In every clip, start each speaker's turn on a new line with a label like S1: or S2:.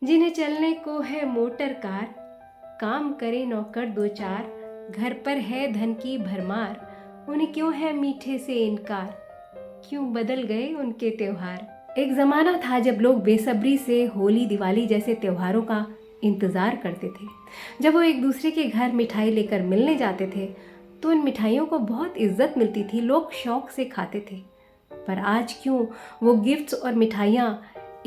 S1: जिन्हें चलने को है मोटर कार, काम करे नौकर दो चार, घर पर है धन की भरमार, उन्हें क्यों है मीठे से इनकार, क्यों बदल गए उनके त्योहार। एक ज़माना था जब लोग बेसब्री से होली दिवाली जैसे त्योहारों का इंतज़ार करते थे। जब वो एक दूसरे के घर मिठाई लेकर मिलने जाते थे तो उन मिठाइयों को बहुत इज्जत मिलती थी, लोग शौक से खाते थे। पर आज क्यों वो गिफ्ट्स और मिठाइयाँ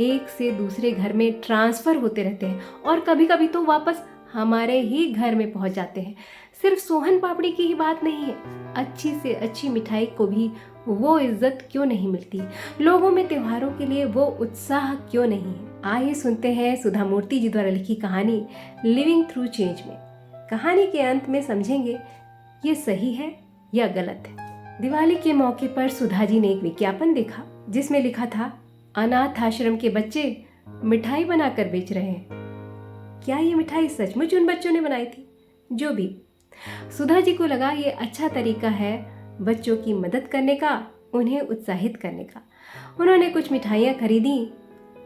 S1: एक से दूसरे घर में ट्रांसफ़र होते रहते हैं और कभी कभी तो वापस हमारे ही घर में पहुंच जाते हैं। सिर्फ सोहन पापड़ी की ही बात नहीं है, अच्छी से अच्छी मिठाई को भी वो इज्जत क्यों नहीं मिलती, लोगों में त्योहारों के लिए वो उत्साह क्यों नहीं है। आइए सुनते हैं सुधा मूर्ति जी द्वारा लिखी कहानी लिविंग थ्रू चेंज में। कहानी के अंत में समझेंगे ये सही है या गलत है। दिवाली के मौके पर सुधा जी ने एक विज्ञापन देखा जिसमें लिखा था, अनाथ आश्रम के बच्चे मिठाई बनाकर बेच रहे हैं। क्या ये मिठाई सचमुच उन बच्चों ने बनाई थी? जो भी, सुधा जी को लगा ये अच्छा तरीका है बच्चों की मदद करने का, उन्हें उत्साहित करने का। उन्होंने कुछ मिठाइयाँ खरीदी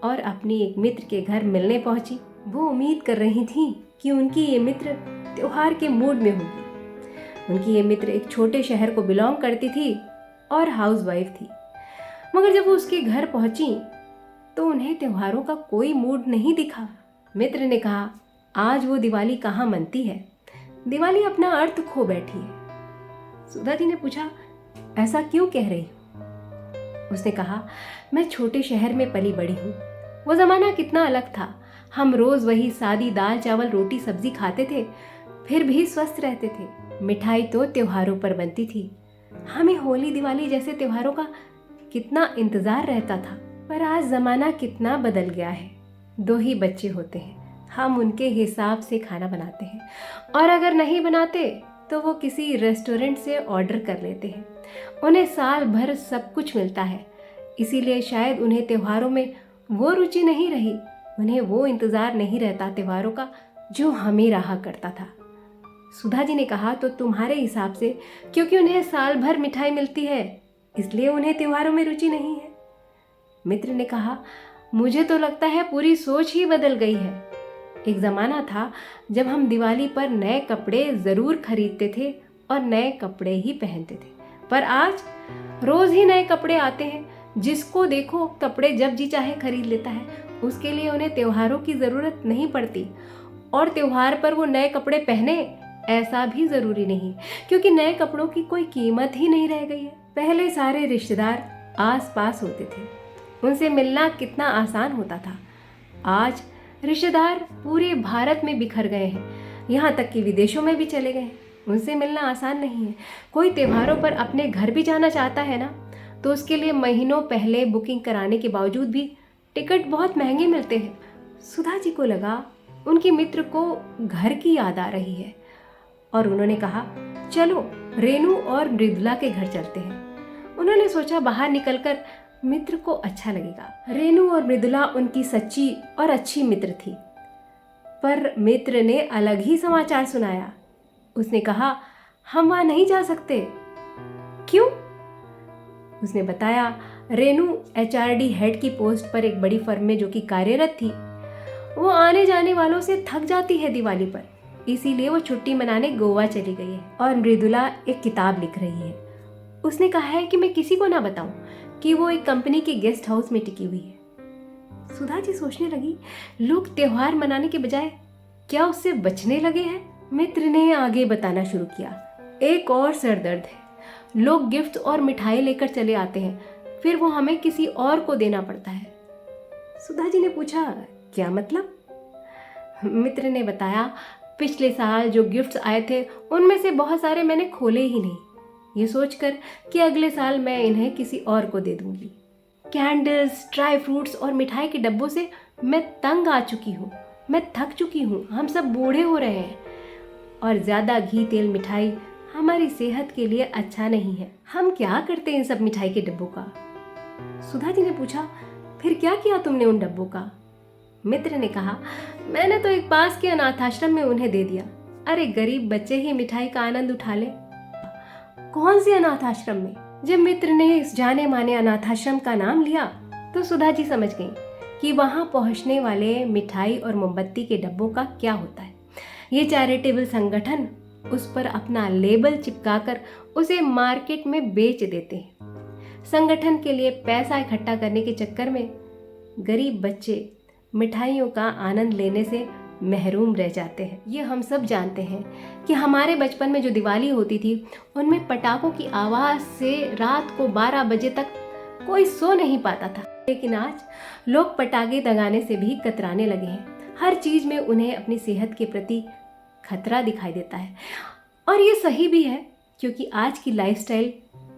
S1: और अपनी एक मित्र के घर मिलने पहुंची। वो उम्मीद कर रही थी कि उनकी ये मित्र त्योहार के मूड में होगी। उनकी ये मित्र एक छोटे शहर को बिलोंग करती थी और हाउसवाइफ थी। मगर जब वो उसके घर पहुंची तो उन्हें त्योहारों का कोई मूड नहीं दिखा। मित्र ने कहा, आज वो दिवाली कहाँ मनती है, दिवाली अपना अर्थ खो बैठी है। सुधा जी ने पूछा, ऐसा क्यों कह रही हो? उसने कहा, मैं छोटे शहर में पली बड़ी हूँ। वो ज़माना कितना अलग था। हम रोज़ वही सादी दाल चावल रोटी सब्जी खाते थे, फिर भी स्वस्थ रहते थे। मिठाई तो त्योहारों पर बनती थी। हमें होली दिवाली जैसे त्योहारों का कितना इंतज़ार रहता था। पर आज ज़माना कितना बदल गया है। 2 ही बच्चे होते हैं, हम उनके हिसाब से खाना बनाते हैं और अगर नहीं बनाते तो वो किसी रेस्टोरेंट से ऑर्डर कर लेते हैं। उन्हें साल भर सब कुछ मिलता है, इसीलिए शायद उन्हें त्योहारों में वो रुचि नहीं रही। उन्हें वो इंतज़ार नहीं रहता त्योहारों का जो हमें रहा करता था। सुधा जी ने कहा, तो तुम्हारे हिसाब से क्योंकि उन्हें साल भर मिठाई मिलती है इसलिए उन्हें त्योहारों में रुचि नहीं है। मित्र ने कहा, मुझे तो लगता है पूरी सोच ही बदल गई है। एक ज़माना था जब हम दिवाली पर नए कपड़े ज़रूर खरीदते थे और नए कपड़े ही पहनते थे, पर आज रोज़ ही नए कपड़े आते हैं। जिसको देखो कपड़े जब जी चाहे खरीद लेता है। उसके लिए उन्हें त्योहारों की ज़रूरत नहीं पड़ती और त्योहार पर वो नए कपड़े पहने ऐसा भी ज़रूरी नहीं, क्योंकि नए कपड़ों की कोई कीमत ही नहीं रह गई है। पहले सारे रिश्तेदार आस पास होते थे, उनसे मिलना कितना आसान होता था। आज रिश्तेदार पूरे भारत में बिखर गए हैं, यहाँ तक कि विदेशों में भी चले गए हैं। उनसे मिलना आसान नहीं है। कोई त्योहारों पर अपने घर भी जाना चाहता है ना, तो उसके लिए महीनों पहले बुकिंग कराने के बावजूद भी टिकट बहुत महंगे मिलते हैं। सुधा जी को लगा उनके मित्र को घर की याद आ रही है और उन्होंने कहा, चलो रेनू और मृदुला के घर चलते हैं। उन्होंने सोचा बाहर निकलकर मित्र को अच्छा लगेगा। रेनू और मृदुला उनकी सच्ची और अच्छी मित्र थी, पर मित्र ने अलग ही समाचार सुनाया। उसने कहा, हम वहाँ नहीं जा सकते। क्यों? उसने बताया, रेनू एचआरडी हेड की पोस्ट पर एक बड़ी फर्म में जो कि कार्यरत थी, वो आने जाने वालों से थक जाती है दिवाली पर, इसीलिए वो छुट्टी मनाने गोवा चली गई है। और मृदुला एक किताब लिख रही है। उसने कहा है कि मैं किसी को ना बताऊं कि वो एक कंपनी के गेस्ट हाउस में टिकी हुई है। सुधा जी सोचने लगी, लोग त्योहार मनाने के बजाय क्या उससे बचने लगे हैं? मित्र ने आगे बताना शुरू किया, एक और सरदर्द है। लोग गिफ्ट और मिठाई लेकर चले आते हैं, फिर वो हमें किसी और को देना पड़ता है। सुधा जी ने पूछा, क्या मतलब? मित्र ने बताया, पिछले साल जो गिफ्ट्स आए थे उनमें से बहुत सारे मैंने खोले ही नहीं, ये सोचकर कि अगले साल मैं इन्हें किसी और को दे दूंगी। कैंडल्स, ड्राई फ्रूट्स और मिठाई के डब्बों से मैं तंग आ चुकी हूँ, मैं थक चुकी हूँ। हम सब बूढ़े हो रहे हैं और ज़्यादा घी तेल मिठाई हमारी सेहत के लिए अच्छा नहीं है। हम क्या करते हैं इन सब मिठाई के डब्बों का? सुधा जी ने पूछा, फिर क्या किया तुमने उन डब्बों का? मित्र ने कहा, मैंने तो एक पास के अनाथ आश्रम में उन्हें दे दिया। अरे गरीब बच्चे ही मिठाई का आनंद उठा ले। कौन से अनाथ आश्रम में? जब मित्र ने इस जाने माने अनाथ आश्रम का नाम लिया तो सुधा जी समझ गई कि वहाँ पहुँचने वाले मिठाई और मोमबत्ती के डब्बों का क्या होता है। ये चैरिटेबल संगठन उस पर अपना लेबल चिपकाकर उसे मार्केट में बेच देते हैं। संगठन के लिए पैसा इकट्ठा करने के चक्कर में गरीब बच्चे मिठाइयों का आनंद लेने से महरूम रह जाते हैं। ये हम सब जानते हैं कि हमारे बचपन में जो दिवाली होती थी उनमें पटाखों की आवाज़ से रात को 12 बजे तक कोई सो नहीं पाता था। लेकिन आज लोग पटाखे दगाने से भी कतराने लगे हैं। हर चीज़ में उन्हें अपनी सेहत के प्रति खतरा दिखाई देता है और ये सही भी है, क्योंकि आज की लाइफस्टाइल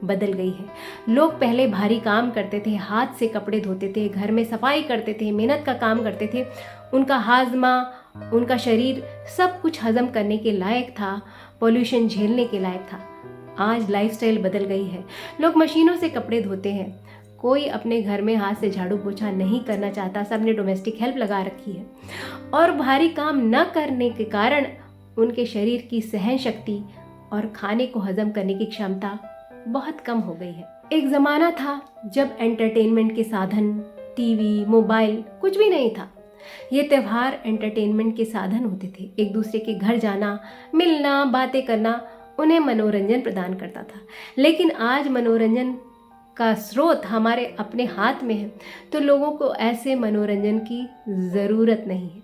S1: बदल गई है। लोग पहले भारी काम करते थे, हाथ से कपड़े धोते थे, घर में सफाई करते थे, मेहनत का काम करते थे। उनका हाजमा, उनका शरीर सब कुछ हजम करने के लायक था, पोल्यूशन झेलने के लायक था। आज लाइफस्टाइल बदल गई है। लोग मशीनों से कपड़े धोते हैं, कोई अपने घर में हाथ से झाड़ू पोछा नहीं करना चाहता, सबने डोमेस्टिक हेल्प लगा रखी है और भारी काम न करने के कारण उनके शरीर की सहन शक्ति और खाने को हजम करने की क्षमता बहुत कम हो गई है। एक ज़माना था जब एंटरटेनमेंट के साधन टीवी, मोबाइल कुछ भी नहीं था। ये त्यौहार एंटरटेनमेंट के साधन होते थे। एक दूसरे के घर जाना, मिलना, बातें करना उन्हें मनोरंजन प्रदान करता था। लेकिन आज मनोरंजन का स्रोत हमारे अपने हाथ में है, तो लोगों को ऐसे मनोरंजन की ज़रूरत नहीं है।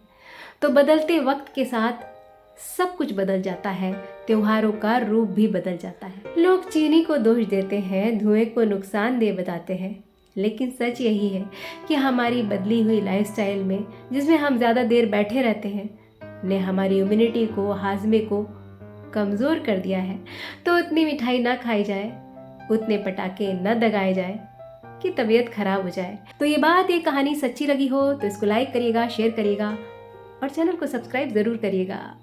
S1: तो बदलते वक्त के साथ सब कुछ बदल जाता है, त्योहारों का रूप भी बदल जाता है। लोग चीनी को दोष देते हैं, धुएं को नुकसानदेह बताते हैं, लेकिन सच यही है कि हमारी बदली हुई लाइफस्टाइल में, जिसमें हम ज़्यादा देर बैठे रहते हैं, ने हमारी इम्यूनिटी को, हाजमे को कमज़ोर कर दिया है। तो उतनी मिठाई ना खाई जाए, उतने पटाखे न दगाए जाए कि तबीयत खराब हो जाए। तो ये बात, ये कहानी सच्ची लगी हो तो इसको लाइक करिएगा, शेयर करिएगा और चैनल को सब्सक्राइब ज़रूर करिएगा।